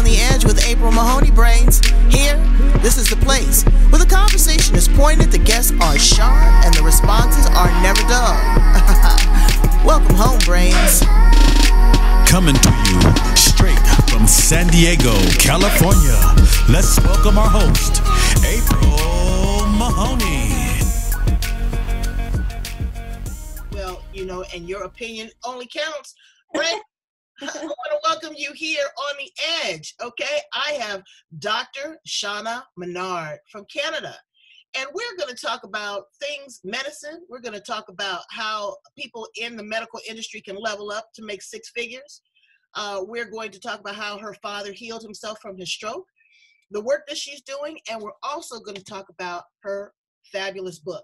the Edge with April Mahoney Brains. Here, this is the place where the conversation is pointed, the guests are sharp, and the responses are never dull. Welcome home, Brains. Coming to you straight from San Diego, California. Let's welcome our host, April Mahoney. Well, you know, and your opinion only counts, right? I want to welcome you here on the Edge, okay? I have Dr. Shaunna Menard from Canada, and we're going to talk about things, medicine. We're going to talk about how people in the medical industry can level up to make six figures. We're going to talk about how her father healed himself from his stroke, the work that she's doing, and we're also going to talk about her fabulous book.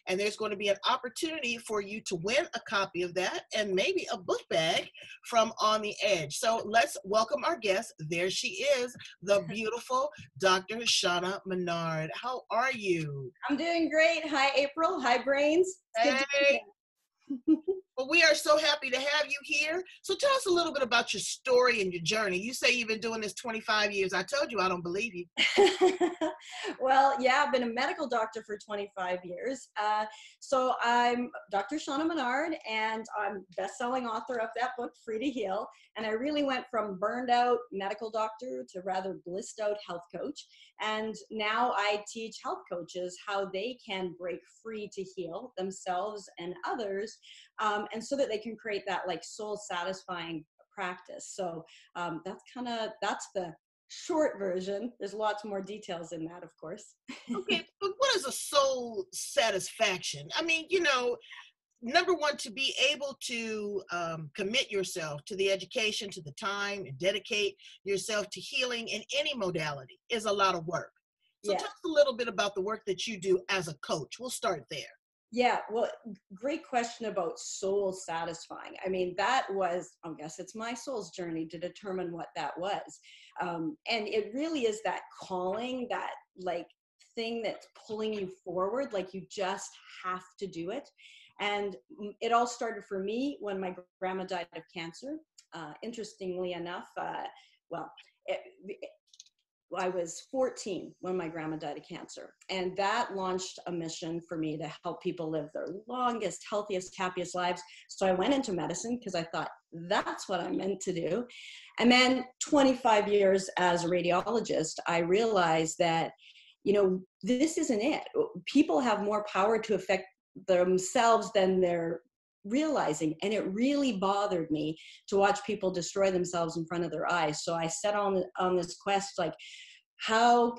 And there's going to be an opportunity for you to win a copy of that and maybe a book bag from On the Edge. So let's welcome our guest. There she is, the beautiful Dr. Shaunna Menard. How are you? I'm doing great. Hi, April. Hi, Brains. It's good to be here. Well, we are so happy to have you here. So tell us a little bit about your story and your journey. You say you've been doing this 25 years. I told you I don't believe you. Well, yeah, I've been a medical doctor for 25 years. So I'm Dr. Shaunna Menard, and I'm best-selling author of that book, Free to Heal. And I really went from burned out medical doctor to rather blissed out health coach. And now I teach health coaches how they can break free to heal themselves and others, and so that they can create that like soul satisfying practice. So that's the short version. There's lots more details in that, of course. Okay, but what is a soul satisfaction? I mean, you know, number one, to be able to commit yourself to the education, to the time, and dedicate yourself to healing in any modality is a lot of work. So Yeah. tell us a little bit about the work that you do as a coach. We'll start there. Yeah, well, great question about soul satisfying. I mean, that was, I guess it's my soul's journey to determine what that was. And it really is that calling, that like thing that's pulling you forward, like you just have to do it. And it all started for me when my grandma died of cancer. Interestingly enough, I was 14 when my grandma died of cancer, and that launched a mission for me to help people live their longest, healthiest, happiest lives. So I went into medicine because I thought that's what I'm meant to do. And then 25 years as a radiologist, I realized that, you know, this isn't it. People have more power to affect themselves than they're realizing, and it really bothered me to watch people destroy themselves in front of their eyes. So I set on this quest, like how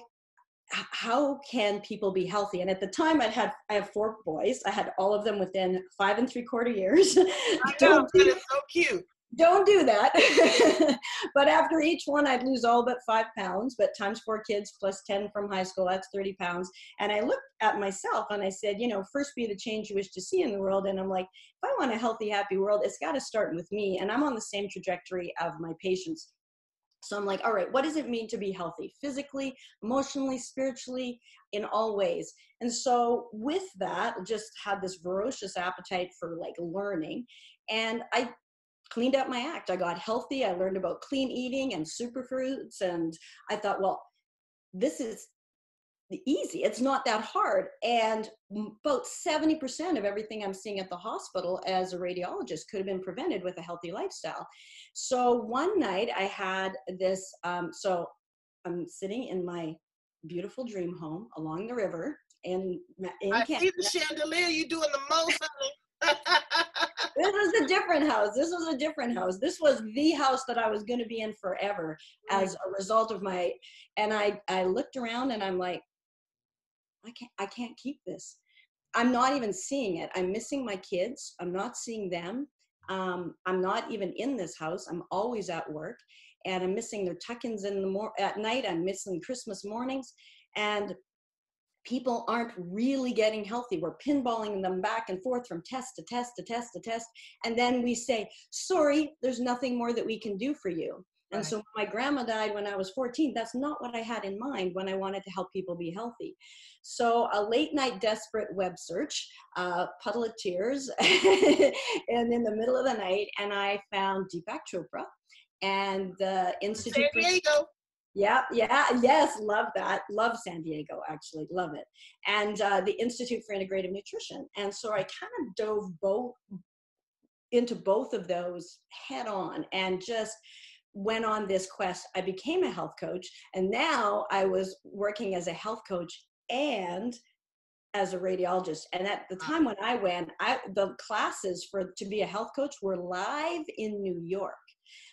can people be healthy? And at the time I have 4 boys. I had all of them within 5 3/4 years. I know, that is so cute. Don't do that. But after each one, I'd lose all but 5 pounds, but times 4 kids plus 10 from high school, that's 30 pounds. And I looked at myself and I said, you know, first be the change you wish to see in the world. And I'm like, if I want a healthy, happy world, it's got to start with me. And I'm on the same trajectory of my patients. So I'm like, all right, what does it mean to be healthy? Physically, emotionally, spiritually, in all ways. And so with that, just had this ferocious appetite for like learning. And I cleaned up my act. I got healthy. I learned about clean eating and superfoods. And I thought, well, this is easy. It's not that hard. And about 70% of everything I'm seeing at the hospital as a radiologist could have been prevented with a healthy lifestyle. So one night I had this, so I'm sitting in my beautiful dream home along the river in I Canada. see the chandelier. You doing the most, honey. This was a different house. This was a different house. This was the house that I was going to be in forever as a result of my, and I looked around and I'm like, I can't keep this. I'm not even seeing it. I'm missing my kids. I'm not seeing them. I'm not even in this house. I'm always at work, and I'm missing their tuck-ins at night. I'm missing Christmas mornings, and people aren't really getting healthy. We're pinballing them back and forth from test to test to test to test. And then we say, sorry, there's nothing more that we can do for you. And Right. so when my grandma died when I was 14, that's not what I had in mind when I wanted to help people be healthy. So a late night desperate web search, puddle of tears, and in the middle of the night, and I found Deepak Chopra and the Institute San Diego. Yes, love that. Love San Diego, actually, love it. And the Institute for Integrative Nutrition. And so I kind of dove into both of those head on and just went on this quest. I became a health coach, and now I was working as a health coach and as a radiologist. And at the time when I went, the classes to be a health coach were live in New York.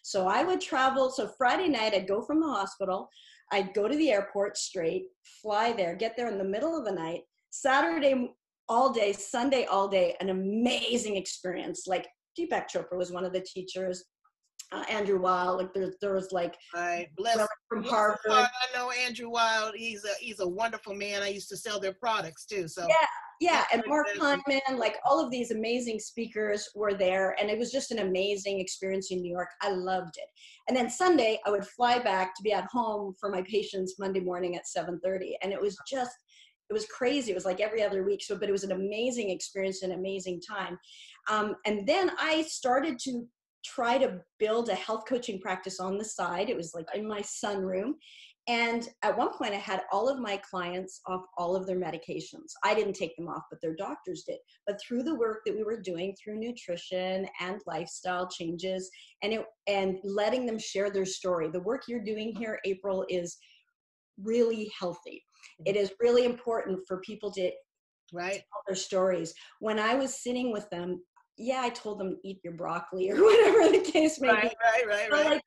So I would travel. So Friday night, I'd go from the hospital, I'd go to the airport straight, fly there, get there in the middle of the night, Saturday all day, Sunday all day, an amazing experience. Like Deepak Chopra was one of the teachers. Andrew Weil, like there was like from Harvard. I know Andrew Weil. He's a wonderful man. I used to sell their products too. So yeah, and Mark Hyman, like all of these amazing speakers were there, and it was just an amazing experience in New York. I loved it. And then Sunday, I would fly back to be at home for my patients Monday morning at 7:30, and it was crazy. It was like every other week. But it was an amazing experience, an amazing time. And then I started to try to build a health coaching practice on the side. It was like in my sunroom. And at one point I had all of my clients off all of their medications. I didn't take them off, but their doctors did. But through the work that we were doing through nutrition and lifestyle changes and letting them share their story, the work you're doing here, April, is really healthy. It is really important for people to tell their stories. When I was sitting with them, I told them eat your broccoli or whatever the case may be. Right. Like,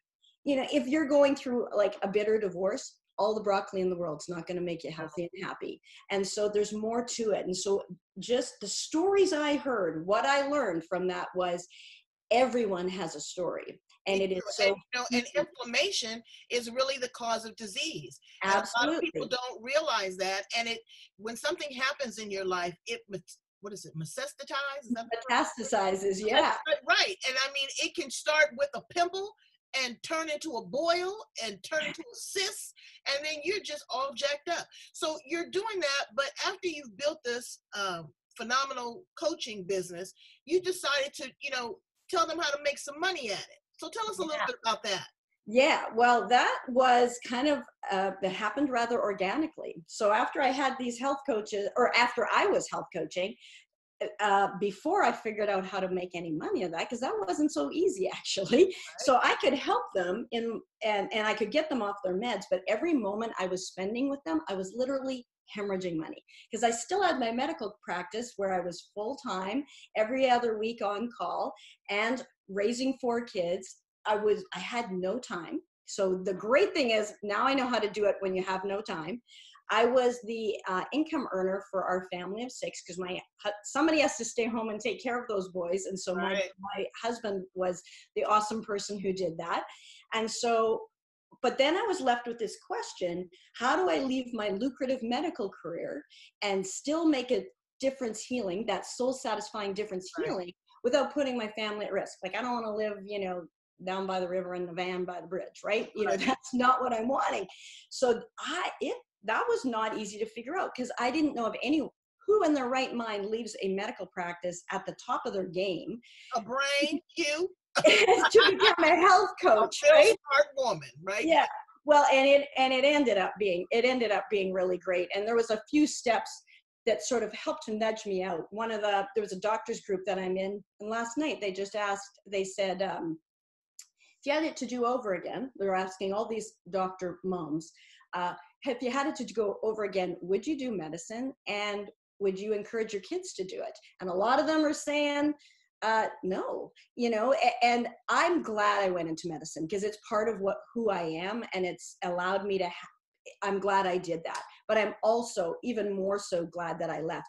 if you're going through like a bitter divorce, all the broccoli in the world's not going to make you healthy and happy. And so there's more to it. And so just the stories I heard, what I learned from that was everyone has a story. And it is so. And inflammation is really the cause of disease. Absolutely. And a lot of people don't realize that. And when something happens in your life, what is it? Metastasizes, yeah. Right. And I mean, it can start with a pimple and turn into a boil and turn into a cyst, and then you're just all jacked up. So you're doing that, but after you've built this phenomenal coaching business, you decided to, tell them how to make some money at it. So tell us a little bit about that. Yeah, well, that was kind of, that happened rather organically. So after I had these health coaches, or after I was health coaching, before I figured out how to make any money of that, because that wasn't so easy actually. Right. So I could help them and I could get them off their meds, but every moment I was spending with them, I was literally hemorrhaging money because I still had my medical practice where I was full-time, every other week on call, and raising 4 kids. I had no time. So the great thing is now I know how to do it when you have no time. I was the income earner for our family of 6 because somebody has to stay home and take care of those boys. And so my husband was the awesome person who did that. And so, but then I was left with this question: how do I leave my lucrative medical career and still make a difference healing, that soul satisfying difference healing, without putting my family at risk? Like, I don't want to live, down by the river in the van by the bridge, right? That's not what I'm wanting. So that was not easy to figure out because I didn't know of who in their right mind leaves a medical practice at the top of their game. A brain, you. To become a health coach, right? Smart woman, right? Yeah. Well, and it ended up being really great. And there was a few steps that sort of helped to nudge me out. There was a doctor's group that I'm in, and last night they said, if you had it to do over again, they were asking all these doctor moms, if you had it to go over again, would you do medicine? And would you encourage your kids to do it? And a lot of them are saying, no, and I'm glad I went into medicine because it's part of who I am, and it's allowed me to, I'm glad I did that. But I'm also even more so glad that I left.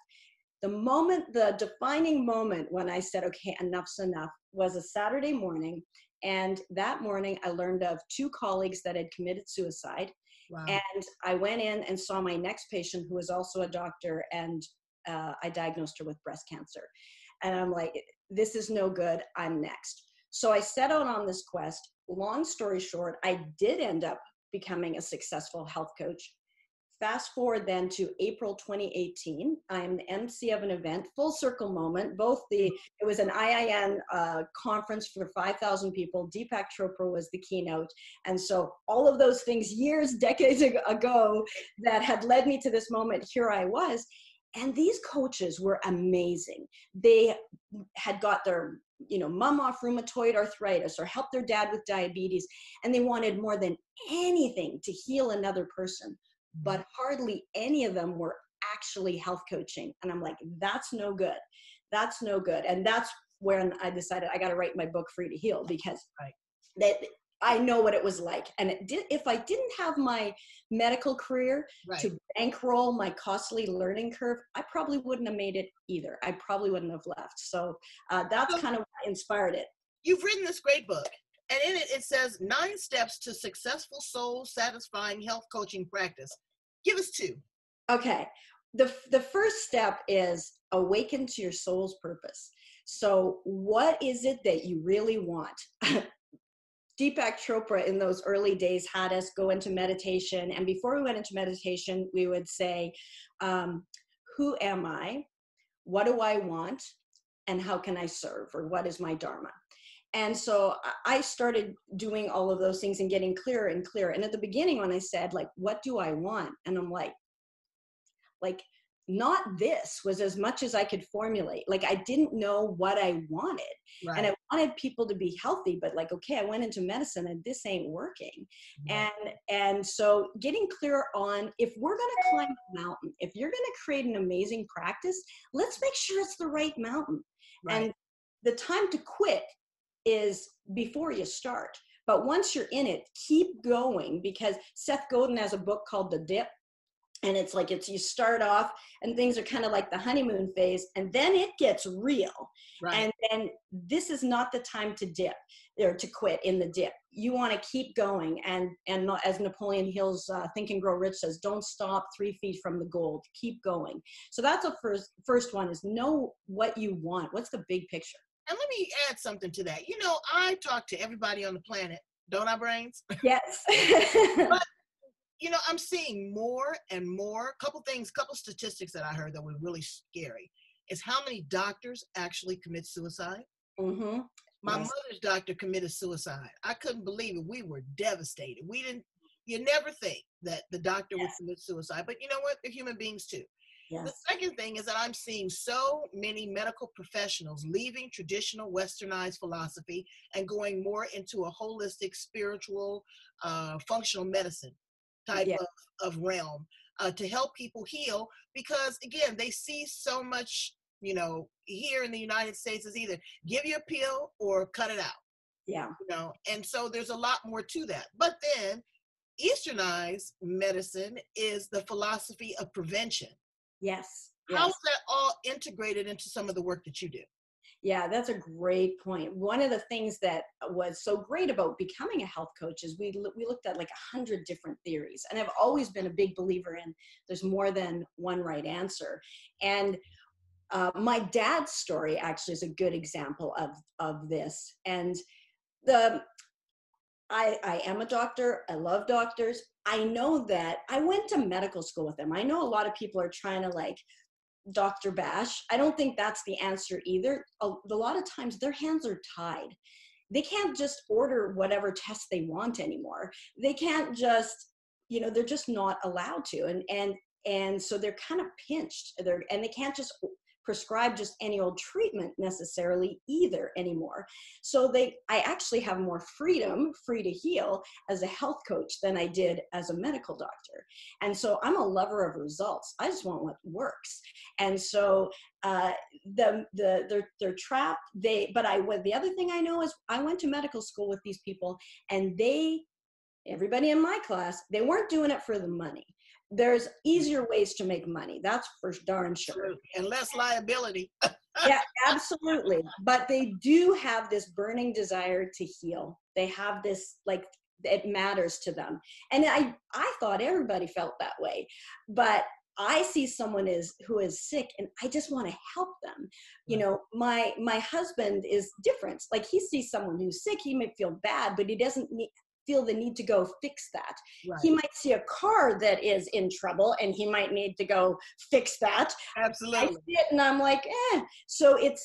The defining moment when I said, okay, enough's enough, was a Saturday morning. And that morning I learned of 2 colleagues that had committed suicide. Wow. And I went in and saw my next patient, who was also a doctor, and I diagnosed her with breast cancer. And I'm like, this is no good, I'm next. So I set out on this quest. Long story short, I did end up becoming a successful health coach, fast forward then to April 2018. I'm the MC of an event, full circle moment. It was an IIN conference for 5,000 people. Deepak Chopra was the keynote. And so all of those things decades ago that had led me to this moment, here I was. And these coaches were amazing. They had got their mom off rheumatoid arthritis or helped their dad with diabetes. And they wanted more than anything to heal another person. But hardly any of them were actually health coaching. And I'm like, that's no good. That's no good. And that's when I decided I got to write my book, Free to Heal, because I know what it was like. And if I didn't have my medical career to bankroll my costly learning curve, I probably wouldn't have made it either. I probably wouldn't have left. So that's kind of what inspired it. You've written this great book, and in it says 9 steps to successful soul-satisfying health coaching practice. Give us 2. Okay. The first step is awaken to your soul's purpose. So what is it that you really want? Deepak Chopra in those early days had us go into meditation. And before we went into meditation, we would say, who am I? What do I want? And how can I serve? Or what is my dharma? And so I started doing all of those things and getting clearer and clearer. And at the beginning, when I said, like, what do I want? And I'm like, not this was as much as I could formulate. Like, I didn't know what I wanted. Right. And I wanted people to be healthy, but like, okay, I went into medicine and this ain't working. Right. And so getting clear on, if we're going to climb a mountain, if you're going to create an amazing practice, let's make sure it's the right mountain. Right. And the time to quit is before you start. But once you're in it, keep going, because Seth Godin has a book called The Dip. And it's like, you start off and things are kind of like the honeymoon phase, and then it gets real. Right. And then this is not the time to dip or to quit in the dip. You want to keep going. And not, as Napoleon Hill's Think and Grow Rich says, don't stop 3 feet from the goal. Keep going. So that's the first one, is know what you want. What's the big picture? And let me add something to that. I talk to everybody on the planet, don't I, Brains? Yes. But, I'm seeing more and more, couple statistics that I heard that were really scary, is how many doctors actually commit suicide. Mm-hmm. My mother's doctor committed suicide. I couldn't believe it. We were devastated. You never think that the doctor would commit suicide, but you know what? They're human beings too. Yes. The second thing is that I'm seeing so many medical professionals leaving traditional westernized philosophy and going more into a holistic, spiritual, functional medicine type of realm to help people heal, because again, they see so much, here in the United States is either give you a pill or cut it out. Yeah. And so there's a lot more to that. But then Easternized medicine is the philosophy of prevention. Yes. How is that all integrated into some of the work that you do? Yeah, that's a great point. One of the things that was so great about becoming a health coach is we looked at like 100 different theories. And I've always been a big believer in there's more than one right answer. And my dad's story actually is a good example of this. And I am a doctor. I love doctors. I know that I went to medical school with them. I know a lot of people are trying to like Dr. Bash. I don't think that's the answer either. A lot of times their hands are tied. They can't just order whatever test they want anymore. They can't just, they're just not allowed to. And so they're kind of pinched. And they can't just prescribe just any old treatment necessarily either anymore. So I actually have more freedom, free to heal, as a health coach than I did as a medical doctor. And so I'm a lover of results. I just want what works. And so they're trapped. The other thing I know is I went to medical school with these people, and everybody in my class, they weren't doing it for the money. There's easier ways to make money. That's for darn sure. And less liability. Yeah, absolutely. But they do have this burning desire to heal. They have this, like, it matters to them. And I thought everybody felt that way. But I see someone who is sick, and I just want to help them. My husband is different. Like, he sees someone who's sick, he may feel bad, but he doesn't need, feel the need to go fix that. Right. He might see a car that is in trouble and he might need to go fix that. Absolutely. I see it and I'm like, So it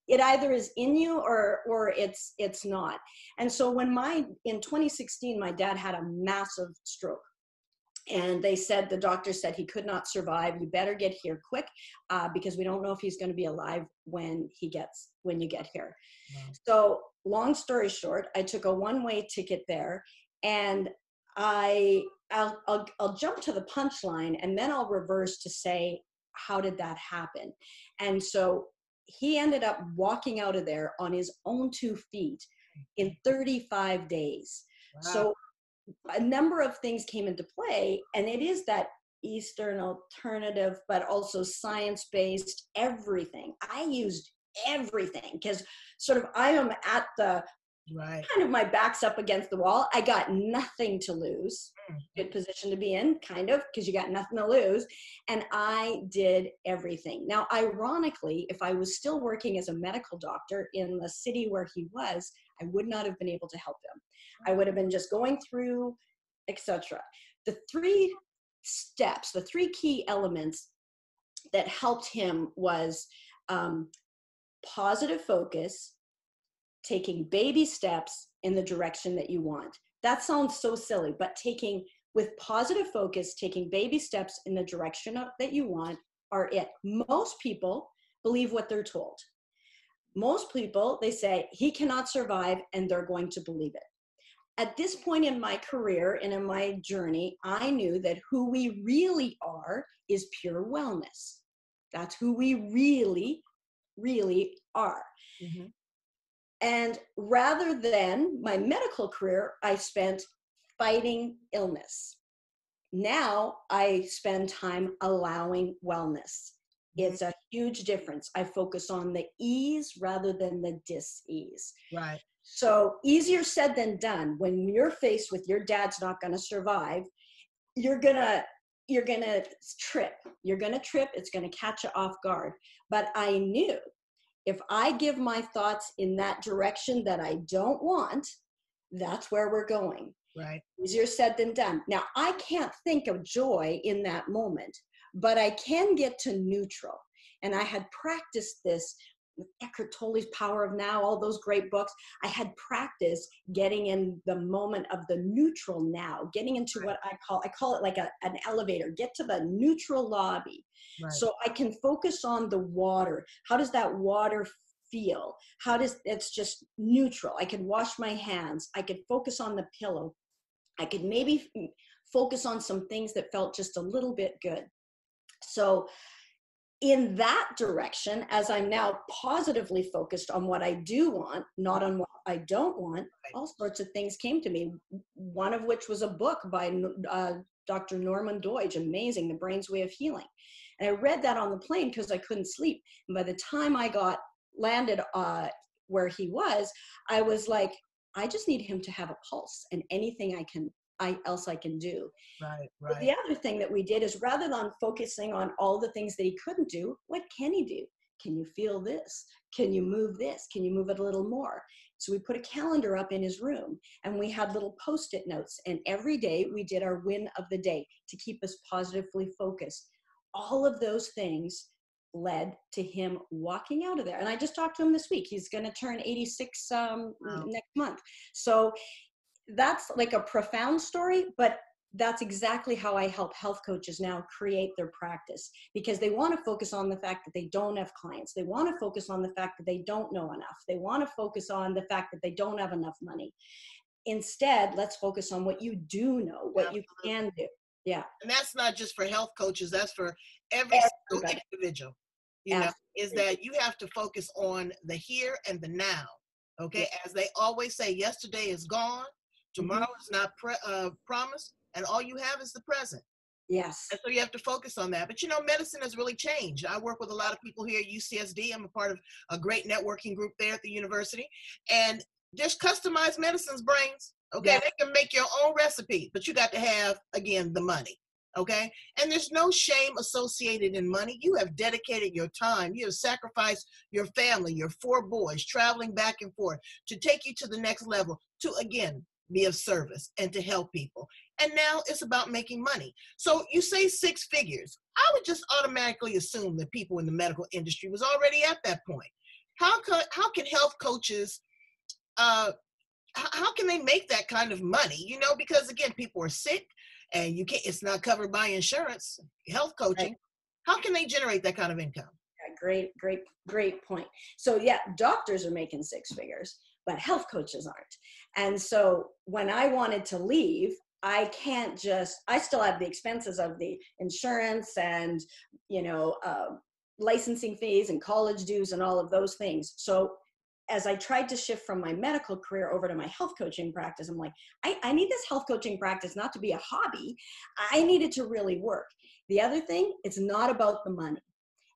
either is in you or it's not. And so in 2016, my dad had a massive stroke. And the doctor said he could not survive. You better get here quick because we don't know if he's going to be alive when you get here. Wow. So long story short, I took a one-way ticket there, and I'll jump to the punchline and then I'll reverse to say, how did that happen? And so he ended up walking out of there on his own 2 feet in 35 days. Wow. So a number of things came into play, and it is that Eastern alternative, but also science-based everything. I used everything because sort of I am at the kind of my back's up against the wall. I got nothing to lose. Good position to be in, kind of, because you got nothing to lose. And I did everything. Now, ironically, if I was still working as a medical doctor in the city where he was, I would not have been able to help him. I would have been just going through, etc. The 3 steps, the 3 key elements that helped him was positive focus, taking baby steps in the direction that you want. That sounds so silly, but with positive focus, taking baby steps in the direction that you want are it. Most people believe what they're told. Most people, they say, he cannot survive, and they're going to believe it. At this point in my career and in my journey, I knew that who we really are is pure wellness. That's who we really, really are. Mm-hmm. And rather than my medical career, I spent fighting illness. Now I spend time allowing wellness. It's a huge difference. I focus on the ease rather than the dis-ease. Right. So easier said than done. When you're faced with your dad's not going to survive, you're going to trip. You're going to trip. It's going to catch you off guard. But I knew if I give my thoughts in that direction that I don't want, that's where we're going. Right. Easier said than done. Now, I can't think of joy in that moment, but I can get to neutral. And I had practiced this with Eckhart Tolle's Power of Now, all those great books. I had practiced getting in the moment of the neutral now, getting into what I call it like an elevator, get to the neutral lobby. Right. So I can focus on the water. How does that water feel? It's just neutral. I could wash my hands. I could focus on the pillow. I could maybe focus on some things that felt just a little bit good. So in that direction, as I'm now positively focused on what I do want, not on what I don't want, all sorts of things came to me, one of which was a book by Dr. Norman Doidge, amazing, The Brain's Way of Healing. And I read that on the plane because I couldn't sleep. And by the time I landed where he was, I was like, I just need him to have a pulse, and anything else I can do. Right. But the other thing that we did is, rather than focusing on all the things that he couldn't do, what can he do? Can you feel this? Can you move this? Can you move it a little more? So we put a calendar up in his room, and we had little Post-it notes, and every day we did our win of the day to keep us positively focused. All of those things led to him walking out of there. And I just talked to him this week. He's going to turn 86 next month. So that's like a profound story, but that's exactly how I help health coaches now create their practice, because they want to focus on the fact that they don't have clients. They want to focus on the fact that they don't know enough. They want to focus on the fact that they don't have enough money. Instead, let's focus on what you do know, what you can do. Yeah. And that's not just for health coaches, that's for every single individual. You know, is that you have to focus on the here and the now. Okay. As they always say, yesterday is gone. Tomorrow is not promised, and all you have is the present. Yes. And so you have to focus on that. But, you know, medicine has really changed. I work with a lot of people here at UCSD. I'm a part of a great networking group there at the university. And there's customized medicines, brains. Okay. Yeah. They can make your own recipe, but you got to have, again, the money. Okay. And there's no shame associated in money. You have dedicated your time. You have sacrificed your family, your 4 boys, traveling back and forth to take you to the next level, to, again, be of service and to help people. And now it's about making money. So you say 6 figures. I would just automatically assume that people in the medical industry was already at that point. How can health coaches, how can they make that kind of money? You know, because again, people are sick and it's not covered by insurance, health coaching. Right. How can they generate that kind of income? Yeah, great point. So yeah, doctors are making 6 figures, but health coaches aren't. And so when I wanted to leave, I still have the expenses of the insurance and, licensing fees and college dues and all of those things. So as I tried to shift from my medical career over to my health coaching practice, I'm like, I need this health coaching practice not to be a hobby. I need it to really work. The other thing, it's not about the money.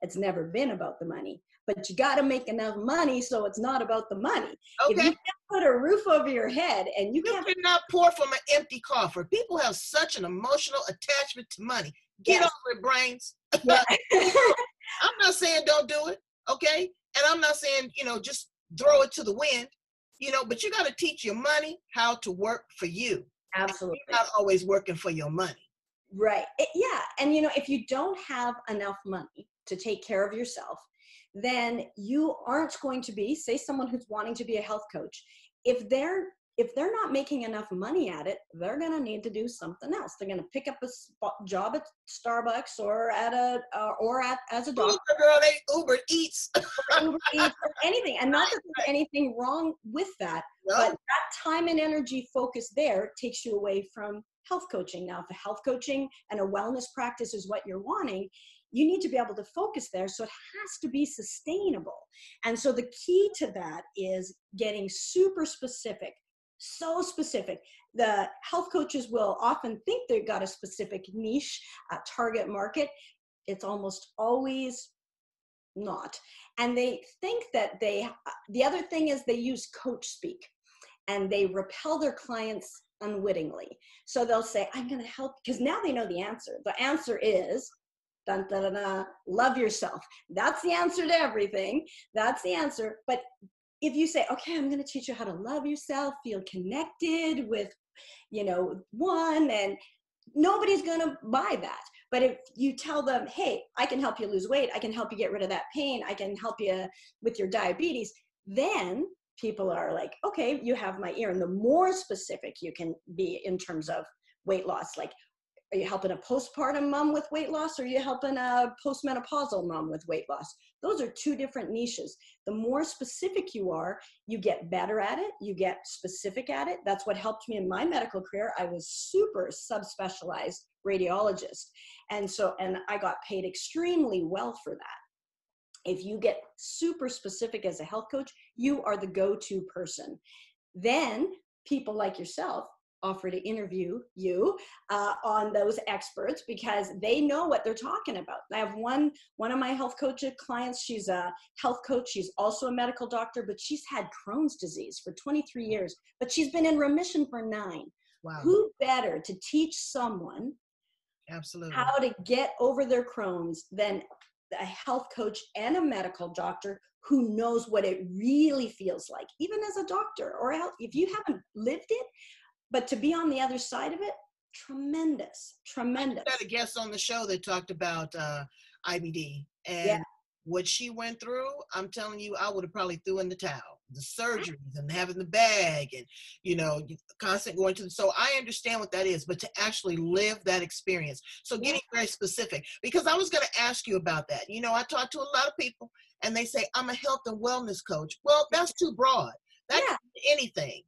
It's never been about the money, but you got to make enough money so it's not about the money. Okay. If you can't put a roof over your head and you cannot pour from an empty coffer. People have such an emotional attachment to money. Get over it, brains. Yeah. I'm not saying don't do it, okay? And I'm not saying, just throw it to the wind, but you got to teach your money how to work for you. Absolutely. You're not always working for your money. Right. Yeah. And, if you don't have enough money to take care of yourself, then you aren't going to be, say someone who's wanting to be a health coach, if they're not making enough money at it, they're going to need to do something else. They're going to pick up a job at Starbucks or as a doctor. Girl, they Uber Eats. Uber Eats or anything. And not that there's anything wrong with that, but that time and energy focus there takes you away from health coaching. Now, if a health coaching and a wellness practice is what you're wanting, you need to be able to focus there. So it has to be sustainable. And so the key to that is getting super specific. So specific. The health coaches will often think they've got a specific niche, a target market. It's almost always not. And they think that the other thing is they use coach speak and they repel their clients unwittingly. So they'll say, I'm going to help, because now they know the answer. The answer is, dun, dun, dun, dun, love yourself. That's the answer to everything. That's the answer. But if you say, okay, I'm going to teach you how to love yourself, feel connected with, one, and nobody's going to buy that. But if you tell them, hey, I can help you lose weight, I can help you get rid of that pain, I can help you with your diabetes, then people are like, okay, you have my ear. And the more specific you can be in terms of weight loss, like, are you helping a postpartum mom with weight loss, or are you helping a postmenopausal mom with weight loss? Those are 2 different niches. The more specific you are, you get better at it, you get specific at it. That's what helped me in my medical career. I was super subspecialized radiologist. And I got paid extremely well for that. If you get super specific as a health coach, you are the go-to person. Then people like yourself offer to interview you on those experts because they know what they're talking about. I have one of my health coach clients. She's a health coach. She's also a medical doctor, but she's had Crohn's disease for 23 years, but she's been in remission for 9. Wow. Who better to teach someone Absolutely how to get over their Crohn's than a health coach and a medical doctor who knows what it really feels like, even as a doctor or if you haven't lived it. But to be on the other side of it, tremendous. I had a guest on the show that talked about IBD and what she went through. I'm telling you, I would have probably threw in the towel. The surgeries and having the bag and, constant going to so I understand what that is, but to actually live that experience. So getting very specific, because I was going to ask you about that. I talk to a lot of people and they say, I'm a health and wellness coach. Well, that's too broad. That can be anything.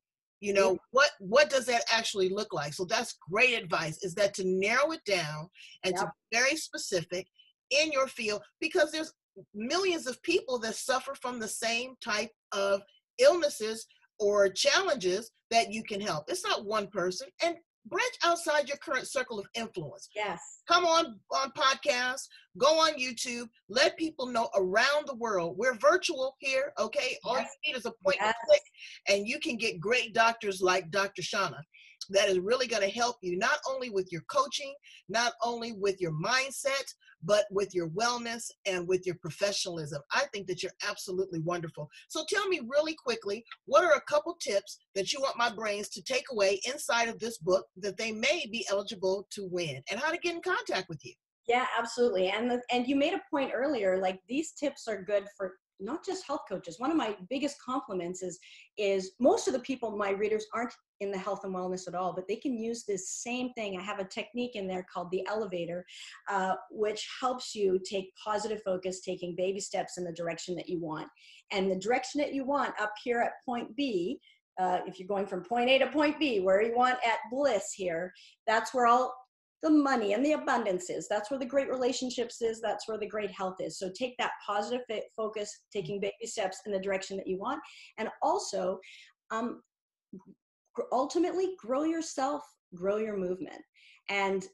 What does that actually look like? So that's great advice, is that to narrow it down and to be very specific in your field, because there's millions of people that suffer from the same type of illnesses or challenges that you can help. It's not one person. And branch outside your current circle of influence. Yes. Come on podcasts, go on YouTube, let people know around the world. We're virtual here, okay? All you need is a point and click, and you can get great doctors like Dr. Shaunna. that is really going to help you, not only with your coaching, not only with your mindset, but with your wellness and with your professionalism. I think that you're absolutely wonderful. So tell me really quickly, what are a couple tips that you want my brains to take away inside of this book that they may be eligible to win, and how to get in contact with you? Yeah, absolutely. And you made a point earlier, like these tips are good for not just health coaches. One of my biggest compliments is most of the people, my readers, aren't in the health and wellness at all, but they can use this same thing. I have a technique in there called the elevator, which helps you take positive focus, taking baby steps in the direction that you want. And the direction that you want up here at point B, if you're going from point A to point B, where you want at bliss here, that's where all the money and the abundance is. That's where the great relationships is. That's where the great health is. So take that positive focus, taking baby steps in the direction that you want. And also, ultimately, grow yourself, grow your movement. And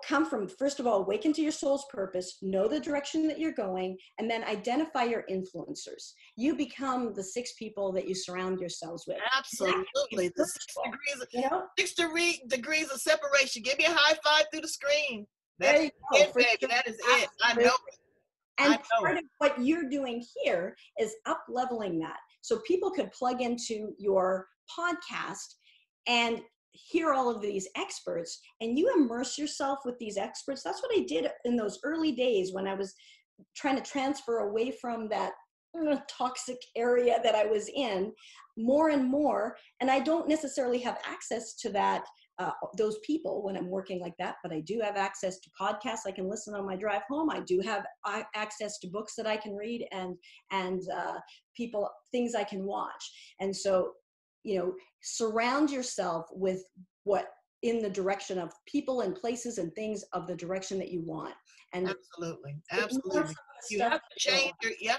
come from, first of all, awaken to your soul's purpose, know the direction that you're going, and then identify your influencers. You become the 6 people that you surround yourselves with. Absolutely. The 6 degrees of separation. Give me a high five through the screen. That's it, baby. Sure. That is it. I know it. And part of what you're doing here is up-leveling that. So people could plug into your podcast and hear all of these experts, and you immerse yourself with these experts. That's what I did in those early days when I was trying to transfer away from that toxic area that I was in more and more. And I don't necessarily have access to that, those people when I'm working like that, but I do have access to podcasts I can listen on my drive home. I do have access to books that I can read and things I can watch. And so, surround yourself with what in the direction of people and places and things of the direction that you want. And absolutely. You have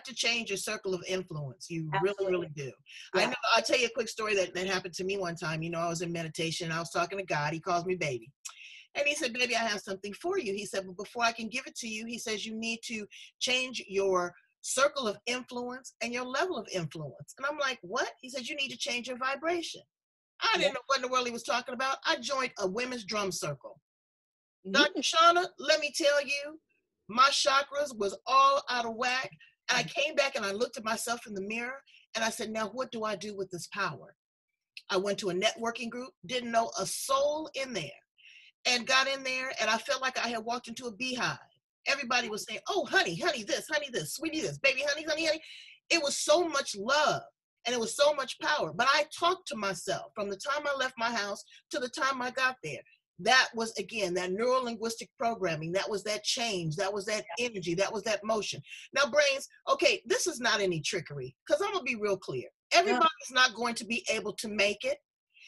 to change your circle of influence. You really do. Yeah. I'll tell you a quick story that happened to me one time. I was in meditation. I was talking to God. He calls me baby. And he said, baby, I have something for you. He said, but before I can give it to you, he says, you need to change your circle of influence and your level of influence. And I'm like, what? He said, you need to change your vibration. I didn't know what in the world he was talking about. I joined a women's drum circle. Dr. Shaunna, let me tell you, my chakras was all out of whack. And I came back and I looked at myself in the mirror and I said, now what do I do with this power? I went to a networking group, didn't know a soul in there, and got in there and I felt like I had walked into a beehive. Everybody was saying, oh, honey this, sweetie this, baby, honey. It was so much love and it was so much power. But I talked to myself from the time I left my house to the time I got there. That was, again, that neuro-linguistic programming. That was that change. That was that energy. That was that motion. Now, brains, okay, this is not any trickery, because I'm going to be real clear. Everybody's not going to be able to make it.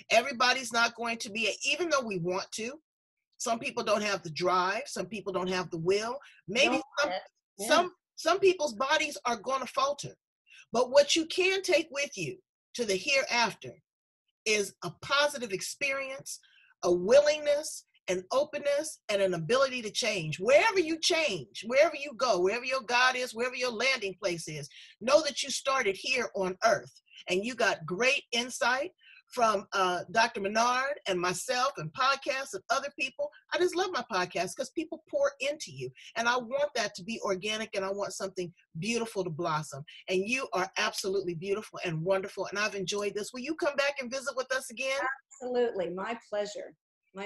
Everybody's not going to be, even though we want to. Some people don't have the drive. Some people don't have the will. Maybe some people's bodies are going to falter. But what you can take with you to the hereafter is a positive experience, a willingness, an openness, and an ability to change. Wherever you change, wherever you go, wherever your God is, wherever your landing place is, know that you started here on earth and you got great insight from Dr. Menard and myself and podcasts and other people. I just love my podcast because people pour into you. And I want that to be organic, and I want something beautiful to blossom. And you are absolutely beautiful and wonderful. And I've enjoyed this. Will you come back and visit with us again? Absolutely. My pleasure.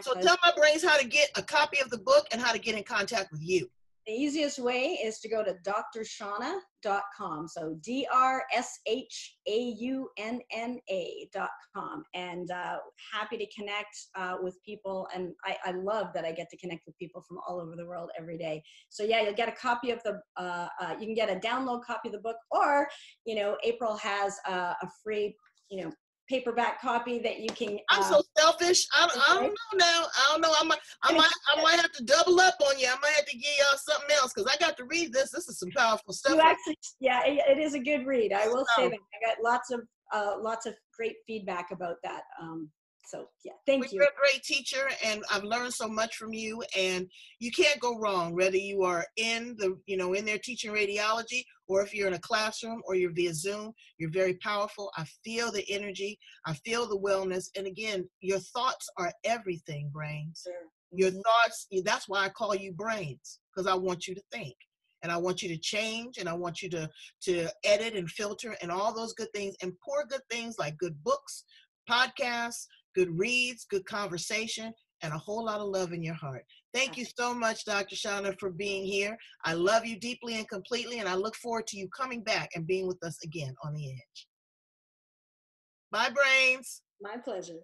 Tell my brains how to get a copy of the book and how to get in contact with you. The easiest way is to go to drshaunna.com. So DRSHAUNNA.com. And happy to connect with people. And I love that I get to connect with people from all over the world every day. So yeah, you'll get a copy of the, you can get a download copy of the book, or, April has a free, paperback copy that you can. I'm so selfish. I don't know now. I don't know. I might have to double up on you. I might have to give y'all something else because I got to read this. This is some powerful stuff. It is a good read. I will say that I got lots of great feedback about that. So yeah, thank you. You're a great teacher, and I've learned so much from you, and you can't go wrong, whether you are in in there teaching radiology, or if you're in a classroom or you're via Zoom. You're very powerful. I feel the energy. I feel the wellness. And again, your thoughts are everything, Brains. Sure. Your thoughts, that's why I call you Brains, because I want you to think. And I want you to change, and I want you to edit and filter and all those good things, and pour good things like good books, podcasts, good reads, good conversation, and a whole lot of love in your heart. Thank you so much, Dr. Shaunna, for being here. I love you deeply and completely, and I look forward to you coming back and being with us again on The Edge. Bye, Brains. My pleasure.